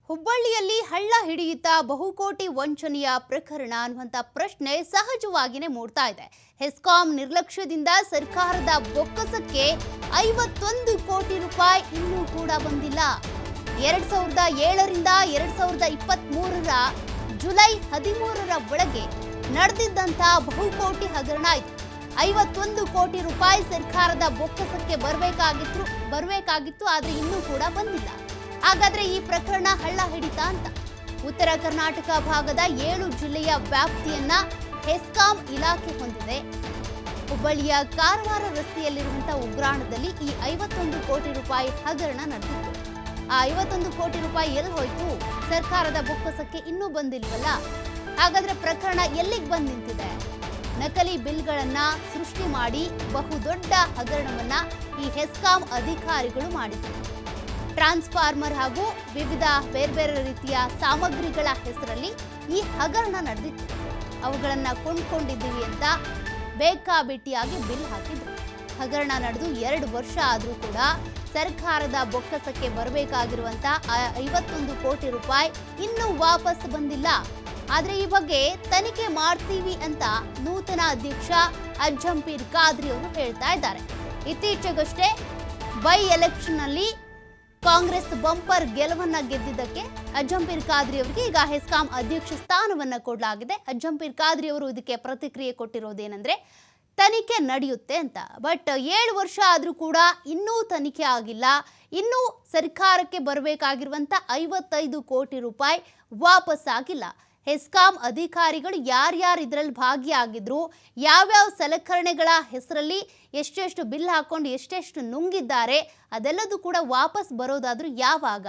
ಹುಬ್ಬಳ್ಳಿಯಲ್ಲಿ ಹಳ್ಳ ಹಿಡಿಯುತ್ತಾ ಬಹುಕೋಟಿ ವಂಚನೆಯ ಪ್ರಕರಣ ಅನ್ನುವಂಥ ಪ್ರಶ್ನೆ ಸಹಜವಾಗಿಯೇ ಮೂಡ್ತಾ ಇದೆ. ಹೆಸ್ಕಾಂ ನಿರ್ಲಕ್ಷ್ಯದಿಂದ ಸರ್ಕಾರದ ಬೊಕ್ಕಸಕ್ಕೆ 51 ಕೋಟಿ ರೂಪಾಯಿ ಇನ್ನೂ ಕೂಡ ಬಂದಿಲ್ಲ. 2007ರಿಂದ 2023ರ ಜುಲೈ 13ರ ಒಳಗೆ ನಡೆದಿದ್ದಂಥ ಬಹುಕೋಟಿ ಹಗರಣ ಇದು. 51 ಕೋಟಿ ರೂಪಾಯಿ ಸರ್ಕಾರದ ಬೊಕ್ಕಸಕ್ಕೆ ಬರಬೇಕಾಗಿತ್ತು, ಆದರೆ ಇನ್ನೂ ಕೂಡ ಬಂದಿಲ್ಲ. ಹಾಗಾದ್ರೆ ಈ ಪ್ರಕರಣ ಹಳ್ಳ ಹಿಡಿತಾ ಅಂತ? ಉತ್ತರ ಕರ್ನಾಟಕ ಭಾಗದ 7 ಜಿಲ್ಲೆಯ ವ್ಯಾಪ್ತಿಯನ್ನ ಹೆಸ್ಕಾಂ ಇಲಾಖೆ ಹೊಂದಿದೆ. ಹುಬ್ಬಳ್ಳಿಯ ಕಾರವಾರ ರಸ್ತೆಯಲ್ಲಿರುವಂತಹ ಉಗ್ರಾಣದಲ್ಲಿ ಈ 51 ಕೋಟಿ ರೂಪಾಯಿ ಹಗರಣ ನಡೆದಿತ್ತು. ಆ 51 ಕೋಟಿ ರೂಪಾಯಿ ಎಲ್ಲಿ ಹೋಯ್ತು? ಸರ್ಕಾರದ ಬೊಕ್ಕಸಕ್ಕೆ ಇನ್ನೂ ಬಂದಿಲ್ವಲ್ಲ. ಹಾಗಾದ್ರೆ ಪ್ರಕರಣ ಎಲ್ಲಿಗೆ ಬಂದು ನಿಂತಿದೆ? ನಕಲಿ ಬಿಲ್ಗಳನ್ನ ಸೃಷ್ಟಿ ಮಾಡಿ ಬಹುದೊಡ್ಡ ಹಗರಣವನ್ನ ಈ ಹೆಸ್ಕಾಂ ಅಧಿಕಾರಿಗಳು ಮಾಡಿದ್ರು. ಟ್ರಾನ್ಸ್ಫಾರ್ಮರ್ ಹಾಗೂ ವಿವಿಧ ಬೇರೆ ರೀತಿಯ ಸಾಮಗ್ರಿಗಳ ಹೆಸರಲ್ಲಿ ಈ ಹಗರಣ ನಡೆದಿತ್ತು. ಅವುಗಳನ್ನು ಕೊಂಡ್ಕೊಂಡಿದ್ದೀವಿ ಅಂತ ಬೇಕಾಬಿಟ್ಟಿಯಾಗಿ ಬಿಲ್ ಹಾಕಿದ್ರು. ಹಗರಣ ನಡೆದು 2 ವರ್ಷ ಆದರೂ ಕೂಡ ಸರ್ಕಾರದ ಬೊಕ್ಕಸಕ್ಕೆ ಬರಬೇಕಾಗಿರುವಂಥ 51 ಕೋಟಿ ರೂಪಾಯಿ ಇನ್ನೂ ವಾಪಸ್ ಬಂದಿಲ್ಲ. ಆದರೆ ಈ ಬಗ್ಗೆ ತನಿಖೆ ಮಾಡ್ತೀವಿ ಅಂತ ನೂತನ ಅಧ್ಯಕ್ಷ ಅಜ್ಜಂಪೀರ್ ಖಾದ್ರಿ ಅವರು ಹೇಳ್ತಾ ಇದ್ದಾರೆ. ಇತ್ತೀಚೆಗಷ್ಟೇ ಬೈ ಎಲೆಕ್ಷನ್ ನಲ್ಲಿ ಕಾಂಗ್ರೆಸ್ ಬಂಪರ್ ಗೆಲುವನ್ನ ಗೆದ್ದಿದ್ದಕ್ಕೆ ಅಜ್ಜಂಪೀರ್ ಖಾದ್ರಿ ಅವರಿಗೆ ಈಗ ಹೆಸ್ಕಾಂ ಅಧ್ಯಕ್ಷ ಸ್ಥಾನವನ್ನ ಕೊಡಲಾಗಿದೆ. ಅಜ್ಜಂಪೀರ್ ಖಾದ್ರಿ ಅವರು ಇದಕ್ಕೆ ಪ್ರತಿಕ್ರಿಯೆ ಕೊಟ್ಟಿರೋದೇನೆಂದ್ರೆ ತನಿಖೆ ನಡೆಯುತ್ತೆ ಅಂತ. ಬಟ್ 7 ವರ್ಷ ಆದರೂ ಕೂಡ ಇನ್ನೂ ತನಿಖೆ ಆಗಿಲ್ಲ. ಇನ್ನೂ ಸರ್ಕಾರಕ್ಕೆ ಬರಬೇಕಾಗಿರುವಂಥ 55 ಕೋಟಿ ರೂಪಾಯಿ ವಾಪಸ್ ಆಗಿಲ್ಲ. ಹೆಸ್ಕಾಂ ಅಧಿಕಾರಿಗಳು ಯಾರ್ಯಾರು ಇದರಲ್ಲಿ ಭಾಗಿಯಾಗಿದ್ರು, ಯಾವ್ಯಾವ ಸಲಕರಣೆಗಳ ಹೆಸರಲ್ಲಿ ಎಷ್ಟೆಷ್ಟು ಬಿಲ್ ಹಾಕೊಂಡು ಎಷ್ಟೆಷ್ಟು ನುಂಗಿದ್ದಾರೆ, ಅದೆಲ್ಲದೂ ಕೂಡ ವಾಪಸ್ ಬರೋದಾದ್ರೂ ಯಾವಾಗ?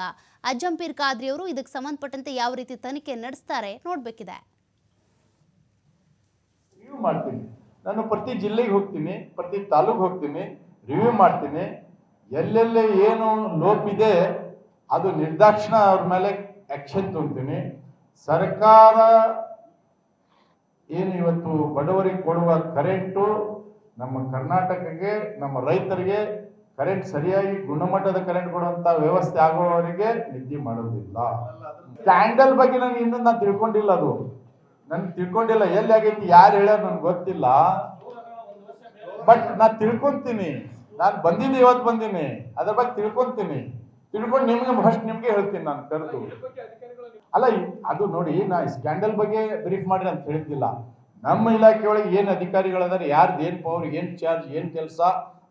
ಅಜ್ಜಂಪೀರ್ ಖಾದ್ರಿ ಅವರು ಇದಕ್ಕೆ ಸಂಬಂಧಪಟ್ಟಂತೆ ಯಾವ ರೀತಿ ತನಿಖೆ ನಡೆಸ್ತಾರೆ ನೋಡ್ಬೇಕಿದೆ. ರಿವ್ಯೂ ಮಾಡ್ತೀನಿ. ನಾನು ಪ್ರತಿ ಜಿಲ್ಲೆಗೆ ಹೋಗ್ತೀನಿ, ಪ್ರತಿ ತಾಲೂಕು ಹೋಗ್ತೀನಿ, ರಿವ್ಯೂ ಮಾಡ್ತೀನಿ. ಎಲ್ಲೆಲ್ಲಿ ಏನು ಲೋಪಿದೆ ಅದು ನಿರ್ದಾಕ್ಷಿಣ ಅವ್ರ ಮೇಲೆ ಆಕ್ಷನ್ ತಗೊಳ್ತೀನಿ. ಸರ್ಕಾರ ಏನು ಇವತ್ತು ಬಡವರಿಗೆ ಕೊಡುವ ಕರೆಂಟು ನಮ್ಮ ಕರ್ನಾಟಕಕ್ಕೆ, ನಮ್ಮ ರೈತರಿಗೆ ಕರೆಂಟ್ ಸರಿಯಾಗಿ ಗುಣಮಟ್ಟದ ಕರೆಂಟ್ ಕೊಡುವಂತ ವ್ಯವಸ್ಥೆ ಆಗುವವರಿಗೆ ನಿದ್ದೆ ಮಾಡೋದಿಲ್ಲ. ಸ್ಕ್ಯಾಂಡಲ್ ಬಗ್ಗೆ ನಾನು ತಿಳ್ಕೊಂಡಿಲ್ಲ. ಅದು ನನ್ಗೆ ತಿಳ್ಕೊಂಡಿಲ್ಲ. ಎಲ್ಲಿ ಆಗೈತಿ, ಯಾರು ಹೇಳ್ಯಾರ ನನ್ಗೆ ಗೊತ್ತಿಲ್ಲ. ಬಟ್ ನಾನು ತಿಳ್ಕೊಂತೀನಿ. ನಾನು ಬಂದಿದ್ದೆ, ಇವತ್ತು ಬಂದೀನಿ, ಅದ್ರ ಬಗ್ಗೆ ತಿಳ್ಕೊಂತೀನಿ. ತಿಳ್ಕೊಂಡು ನಿಮ್ಗೆ ಹೇಳ್ತೀನಿ. ನಾನು ಕರೆದು ಅಲ್ಲ, ಅದು ನೋಡಿ, ನಾ ಸ್ಕ್ಯಾಂಡಲ್ ಬಗ್ಗೆ ಬ್ರೀಫ್ ಮಾಡಿ ಅಂತ ಹೇಳಿದ್ದಿಲ್ಲ. ನಮ್ಮ ಇಲಾಖೆ ಒಳಗೆ ಏನು ಅಧಿಕಾರಿಗಳದಾರೆ, ಯಾರ್ದು ಏನು ಪವರ್, ಏನು ಚಾರ್ಜ್, ಏನು ಕೆಲಸ,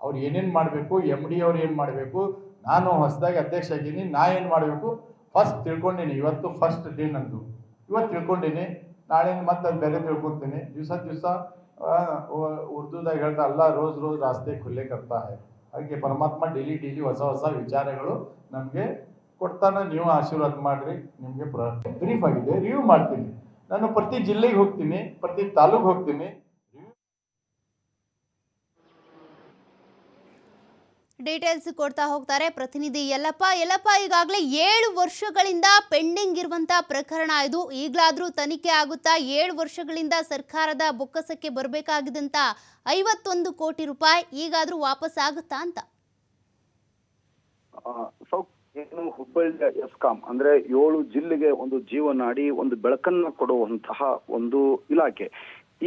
ಅವ್ರು ಏನೇನು ಮಾಡಬೇಕು, MD ಅವ್ರು ಏನು ಮಾಡಬೇಕು, ನಾನು ಹೊಸದಾಗಿ ಅಧ್ಯಕ್ಷ ಆಗಿದ್ದೀನಿ, ನಾ ಏನು ಮಾಡಬೇಕು ಫಸ್ಟ್ ತಿಳ್ಕೊಂಡೀನಿ. ಇವತ್ತು ಫಸ್ಟ್ ಡೇ ನಂದು. ಇವತ್ತು ತಿಳ್ಕೊಂಡೀನಿ, ನಾಳೆ ಮತ್ತೆ ಅದು ಬೇರೆ ತಿಳ್ಕೊತೀನಿ. ದಿವಸ ಉರ್ದುದಾಗ ಹೇಳ್ತಾ ಅಲ್ಲ, ರೋಜ್ ರಾಸ್ತೆ ಖುಲ್ಲೆ ಕರ್ತಾ ಹೈ. ಹಾಗೆ ಪರಮಾತ್ಮ ಡೈಲಿ ಹೊಸ ವಿಚಾರಗಳು ನಮಗೆ ಕೊಡ್ತಾನೆ. ನೀವು ಆಶೀರ್ವಾದ ಮಾಡ್ರಿ. ನಿಮಗೆ ಬ್ರೀಫ್ ಆಗಿದೆ, ರಿವ್ಯೂ ಮಾಡ್ತೀನಿ. ನಾನು ಪ್ರತಿ ಜಿಲ್ಲೆಗೆ ಹೋಗ್ತೀನಿ, ಪ್ರತಿ ತಾಲೂಕು ಹೋಗ್ತೀನಿ. ಡೀಟೇಲ್ಸ್ ಕೊಡ್ತಾ ಹೋಗ್ತಾರೆ ಪ್ರತಿನಿಧಿ ಯಲ್ಲಪ್ಪ. ಈಗಾಗಲೇ 7 ವರ್ಷಗಳಿಂದ ಪೆಂಡಿಂಗ್ ಇರುವಂತ ಪ್ರಕರಣ ಇದು. ಈಗಲಾದ್ರೂ ತನಿಖೆ ಆಗುತ್ತಾ? 7 ವರ್ಷಗಳಿಂದ ಸರ್ಕಾರದ ಬೊಕ್ಕಸಕ್ಕೆ ಬರಬೇಕಾಗಿದ್ದಂತ 51 ಕೋಟಿ ರೂಪಾಯಿ ಈಗಾದ್ರೂ ವಾಪಸ್ ಆಗುತ್ತಾ ಅಂತ? ಏನು ಹುಬ್ಬಳ್ಳಿಯ ಹೆಸ್ಕಾಂ ಅಂದ್ರೆ 7 ಜಿಲ್ಲೆಗೆ ಒಂದು ಜೀವನಾಡಿ, ಒಂದು ಬೆಳಕನ್ನ ಕೊಡುವಂತಹ ಒಂದು ಇಲಾಖೆ.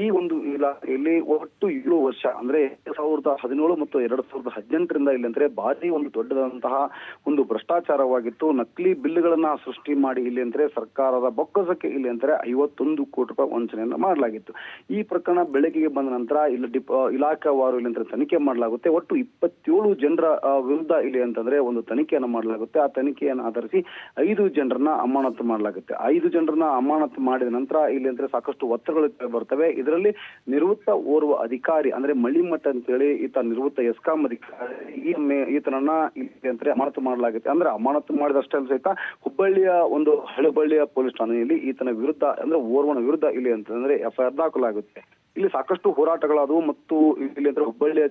ಈ ಒಂದು ಇಲಾಖೆಯಲ್ಲಿ ಒಟ್ಟು 7 ವರ್ಷ ಅಂದ್ರೆ 2017 ಮತ್ತು 2018ರಿಂದ ಇಲ್ಲಿ ಅಂದ್ರೆ ಭಾರಿ ಒಂದು ದೊಡ್ಡದಂತಹ ಒಂದು ಭ್ರಷ್ಟಾಚಾರವಾಗಿತ್ತು. ನಕಲಿ ಬಿಲ್ಗಳನ್ನ ಸೃಷ್ಟಿ ಮಾಡಿ ಇಲ್ಲಿ ಅಂದ್ರೆ ಸರ್ಕಾರದ ಬೊಕ್ಕಸಕ್ಕೆ ಇಲ್ಲಿ ಅಂದ್ರೆ 51 ಕೋಟಿ ರೂಪಾಯಿ ವಂಚನೆಯನ್ನ ಮಾಡಲಾಗಿತ್ತು. ಈ ಪ್ರಕರಣ ಬೆಳಕಿಗೆ ಬಂದ ನಂತರ ಇಲ್ಲಿ ಇಲಾಖಾವಾರು ಇಲ್ಲಿ ಅಂದ್ರೆ ತನಿಖೆ ಮಾಡಲಾಗುತ್ತೆ. ಒಟ್ಟು 27 ಜನರ ವಿರುದ್ಧ ಇಲ್ಲಿ ಅಂತಂದ್ರೆ ಒಂದು ತನಿಖೆಯನ್ನು ಮಾಡಲಾಗುತ್ತೆ. ಆ ತನಿಖೆಯನ್ನು ಆಧರಿಸಿ 5 ಜನರನ್ನ ಅಮಾನತು ಮಾಡಲಾಗುತ್ತೆ. 5 ಜನರನ್ನ ಅಮಾನತು ಮಾಡಿದ ನಂತರ ಇಲ್ಲಿ ಅಂದ್ರೆ ಸಾಕಷ್ಟು ಒತ್ತಡಗಳು ಬರ್ತವೆ. ಇದರಲ್ಲಿ ನಿವೃತ್ತ ಓರ್ವ ಅಧಿಕಾರಿ ಅಂದ್ರೆ ಮಳಿಮಠ ಅಂತ ಹೇಳಿ ಈತ ನಿವೃತ್ತ ಹೆಸ್ಕಾಂ ಅಧಿಕಾರಿ, ಈತನನ್ನ ಇಲ್ಲಿ ಅಮಾನತು ಮಾಡಲಾಗುತ್ತೆ. ಅಂದ್ರೆ ಅಮಾನತು ಮಾಡಿದಷ್ಟೇ ಸಹಿತ ಹುಬ್ಬಳ್ಳಿಯ ಒಂದು ಹಳಬಳ್ಳಿಯ ಪೊಲೀಸ್ ಠಾಣೆಯಲ್ಲಿ ಈತನ ವಿರುದ್ಧ ಅಂದ್ರೆ ಓರ್ವನ ವಿರುದ್ಧ ಇಲ್ಲಿ ಅಂತಂದ್ರೆ FIR ದಾಖಲಾಗುತ್ತೆ. ಇಲ್ಲಿ ಸಾಕಷ್ಟು ಹೋರಾಟಗಳಾದವು ಮತ್ತು ಇಲ್ಲಿ ಅಂದ್ರೆ ಹುಬ್ಬಳ್ಳಿಯ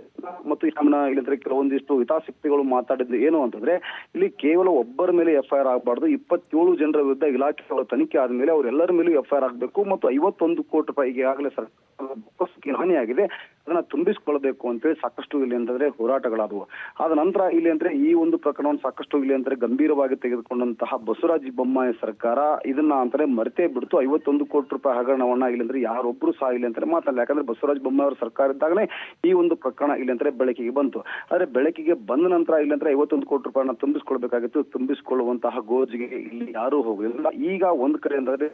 ಮತ್ತು ಇಲ್ಲಿ ಅಂದ್ರೆ ಕೆಲವೊಂದಿಷ್ಟು ಹಿತಾಸಕ್ತಿಗಳು ಮಾತಾಡಿದ್ದು ಏನು ಅಂತಂದ್ರೆ ಇಲ್ಲಿ ಕೇವಲ ಒಬ್ಬರ ಮೇಲೆ FIR ಆಗಬಾರ್ದು, 27 ಜನರ ವಿರುದ್ಧ ಇಲಾಖೆಗಳ ತನಿಖೆ ಆದ್ಮೇಲೆ ಅವರೆಲ್ಲರ ಮೇಲೂ FIR ಆಗಬೇಕು ಮತ್ತು 51 ಕೋಟಿ ರೂಪಾಯಿ ಈಗಾಗಲೇ ಸರ್ಕಾರ ಬೊಕ್ಕಸಕ್ಕೆ ಹಾನಿಯಾಗಿದೆ, ಅದನ್ನ ತುಂಬಿಸಿಕೊಳ್ಳಬೇಕು ಅಂತೇಳಿ ಸಾಕಷ್ಟು ಇಲ್ಲಿ ಅಂತಂದ್ರೆ ಹೋರಾಟಗಳಾದವು. ಆದ ನಂತರ ಇಲ್ಲಿ ಅಂದ್ರೆ ಈ ಒಂದು ಪ್ರಕರಣವನ್ನು ಸಾಕಷ್ಟು ಇಲ್ಲಿ ಅಂದ್ರೆ ಗಂಭೀರವಾಗಿ ತೆಗೆದುಕೊಂಡಂತಹ ಬಸವರಾಜ ಬೊಮ್ಮಾಯಿ ಸರ್ಕಾರ ಇದನ್ನ ಅಂತಾರೆ ಮರೆತೇ ಬಿಡ್ತು. 51 ಕೋಟಿ ರೂಪಾಯಿ ಹಗರಣವನ್ನ ಇಲ್ಲಿ ಅಂದ್ರೆ ಯಾರೊಬ್ರು ಸಹ ಇಲ್ಲಿ ಅಂತಾರೆ ಮಾತಾಡಲ್ಲ. ಯಾಕಂದ್ರೆ ಬಸವರಾಜ ಬೊಮ್ಮಾಯಿ ಅವರ ಸರ್ಕಾರ ಇದ್ದಾಗಲೇ ಈ ಒಂದು ಪ್ರಕರಣ ಇಲ್ಲಿ ಅಂದ್ರೆ ಬೆಳಕಿಗೆ ಬಂತು. ಆದ್ರೆ ಬೆಳಕಿಗೆ ಬಂದ ನಂತರ ಇಲ್ಲಿ ಅಂದ್ರೆ 51 ಕೋಟಿ ರೂಪಾಯಿನ ತುಂಬಿಸಿಕೊಳ್ಬೇಕಾಗಿತ್ತು. ತುಂಬಿಸಿಕೊಳ್ಳುವಂತಹ ಗೋಜಿಗೆ ಇಲ್ಲಿ ಯಾರೂ ಹೋಗಲಿಲ್ಲ. ಈಗ ಒಂದ್ ಕಡೆ ಅಂದ್ರೆ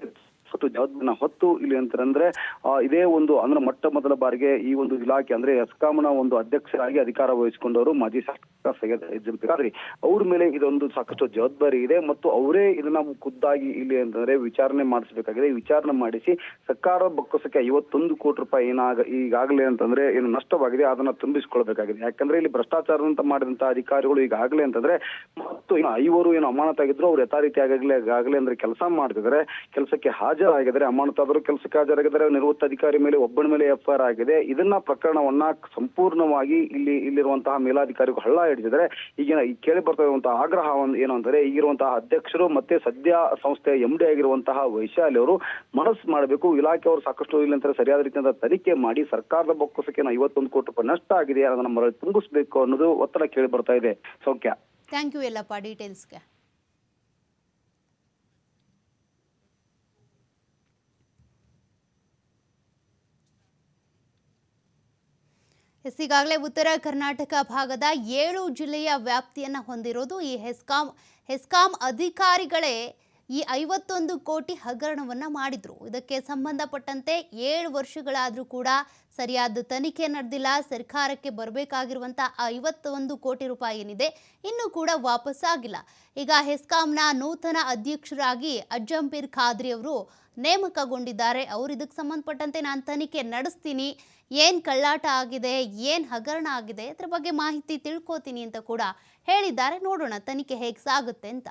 ಜವಾಬ್ದಾರಿನ ಹೊತ್ತು ಇಲ್ಲಿ ಅಂತಂದ್ರೆ ಇದೇ ಒಂದು ಅಂದ್ರೆ ಮೊಟ್ಟ ಮೊದಲ ಬಾರಿಗೆ ಈ ಒಂದು ಇಲಾಖೆ ಅಂದ್ರೆ ಎಸ್ಕಾಂನ ಒಂದು ಅಧ್ಯಕ್ಷರಾಗಿ ಅಧಿಕಾರ ವಹಿಸಿಕೊಂಡವರು ಮಾಜಿ ಶಾಸಕ ಸೈಯದ್ ಎಚ್.ಎಂ. ಖಾದ್ರಿ ಅವ್ರ ಮೇಲೆ ಇದೊಂದು ಸಾಕಷ್ಟು ಜವಾಬ್ದಾರಿ ಇದೆ ಮತ್ತು ಅವರೇ ಇದನ್ನ ಖುದ್ದಾಗಿ ಇಲ್ಲಿ ಅಂತಂದ್ರೆ ವಿಚಾರಣೆ ಮಾಡಿಸಬೇಕಾಗಿದೆ. ವಿಚಾರಣೆ ಮಾಡಿಸಿ ಸರ್ಕಾರ ಬೊಕ್ಕಸಕ್ಕೆ 51 ಕೋಟಿ ರೂಪಾಯಿ ಈಗಾಗಲೇ ಅಂತಂದ್ರೆ ಏನು ನಷ್ಟವಾಗಿದೆ ಅದನ್ನ ತುಂಬಿಸಿಕೊಳ್ಬೇಕಾಗಿದೆ. ಯಾಕಂದ್ರೆ ಇಲ್ಲಿ ಭ್ರಷ್ಟಾಚಾರ ಅಂತ ಮಾಡಿದಂತ ಅಧಿಕಾರಿಗಳು ಈಗಾಗಲೇ ಅಂತಂದ್ರೆ ಮತ್ತು ಐವರು ಏನು ಅಮಾನತಾಗಿದ್ರು ಅವ್ರು ಯಥಾರೀತಿ ಈಗಾಗಲೇ ಅಂದ್ರೆ ಕೆಲಸ ಮಾಡ್ತಿದ್ದಾರೆ, ಕೆಲಸಕ್ಕೆ ಹಾಜರಾಗಿದ್ದಾರೆ, ಅಮಾನತಾದರು ಕೆಲಸಕ್ಕೆ ಹಾಜರಾಗಿದ್ದಾರೆ. ನಿವೃತ್ತ ಅಧಿಕಾರಿ ಮೇಲೆ ಒಬ್ಬನ ಮೇಲೆ ಎಫ್ಐಆರ್ ಆಗಿದೆ. ಇದನ್ನ ಪ್ರಕರಣವನ್ನ ಸಂಪೂರ್ಣವಾಗಿ ಇಲ್ಲಿರುವಂತಹ ಮೇಲಾಧಿಕಾರಿಗಳು ಹಳ್ಳ ಹಿಡಿದಿದ್ದಾರೆ. ಈಗಿನ ಕೇಳಿ ಬರ್ತಾ ಇರುವಂತಹ ಆಗ್ರಹ ಏನು ಅಂದ್ರೆ ಈಗಿರುವಂತಹ ಅಧ್ಯಕ್ಷರು ಮತ್ತೆ ಸದ್ಯ ಸಂಸ್ಥೆಯ MD ಆಗಿರುವಂತಹ ವೈಶಾಲಿ ಅವರು ಮನಸ್ಸು ಮಾಡಬೇಕು. ಇಲಾಖೆಯವರು ಸಾಕಷ್ಟು ಇಲ್ಲಿ ಅಂತ ಸರಿಯಾದ ರೀತಿಯಿಂದ ತನಿಖೆ ಮಾಡಿ ಸರ್ಕಾರದ ಬೊಕ್ಕಸಕ್ಕೆ 51 ಕೋಟಿ ರೂಪಾಯಿ ನಷ್ಟ ಆಗಿದೆ, ಅದನ್ನ ಮರಳಿ ತುಂಬಿಸಬೇಕು ಅನ್ನೋದು ಒತ್ತಡ ಕೇಳಿ ಬರ್ತಾ ಇದೆ. ಸೌಖ್ಯ, ಥ್ಯಾಂಕ್ ಯು ಎಲ್ಲಪ್ಪ ಡೀಟೇಲ್ಸ್ಗೆ. ಈಗಾಗಲೇ ಉತ್ತರ ಕರ್ನಾಟಕ ಭಾಗದ 7 ಜಿಲ್ಲೆಯ ವ್ಯಾಪ್ತಿಯನ್ನು ಹೊಂದಿರೋದು ಈ ಹೆಸ್ಕಾಂ ಅಧಿಕಾರಿಗಳೇ ಈ 51 ಕೋಟಿ ಹಗರಣವನ್ನು ಮಾಡಿದ್ರು. ಇದಕ್ಕೆ ಸಂಬಂಧಪಟ್ಟಂತೆ 7 ವರ್ಷಗಳಾದರೂ ಕೂಡ ಸರಿಯಾದ ತನಿಖೆ ನಡೆದಿಲ್ಲ. ಸರ್ಕಾರಕ್ಕೆ ಬರಬೇಕಾಗಿರುವಂಥ 51 ಕೋಟಿ ರೂಪಾಯಿ ಏನಿದೆ ಇನ್ನೂ ಕೂಡ ವಾಪಸ್ಸಾಗಿಲ್ಲ. ಈಗ ಹೆಸ್ಕಾಂನ ನೂತನ ಅಧ್ಯಕ್ಷರಾಗಿ ಎಚ್.ಎಂ. ಖಾದ್ರಿ ಅವರು ನೇಮಕಗೊಂಡಿದ್ದಾರೆ. ಅವರು ಇದಕ್ಕೆ ಸಂಬಂಧಪಟ್ಟಂತೆ ನಾನು ತನಿಖೆ ನಡೆಸ್ತೀನಿ, ಏನು ಕಳ್ಳಾಟ ಆಗಿದೆ, ಏನು ಹಗರಣ ಆಗಿದೆ ಅದ್ರ ಬಗ್ಗೆ ಮಾಹಿತಿ ತಿಳ್ಕೊತೀನಿ ಅಂತ ಕೂಡ ಹೇಳಿದ್ದಾರೆ. ನೋಡೋಣ ತನಿಖೆ ಹೇಗೆ ಸಾಗುತ್ತೆ ಅಂತ.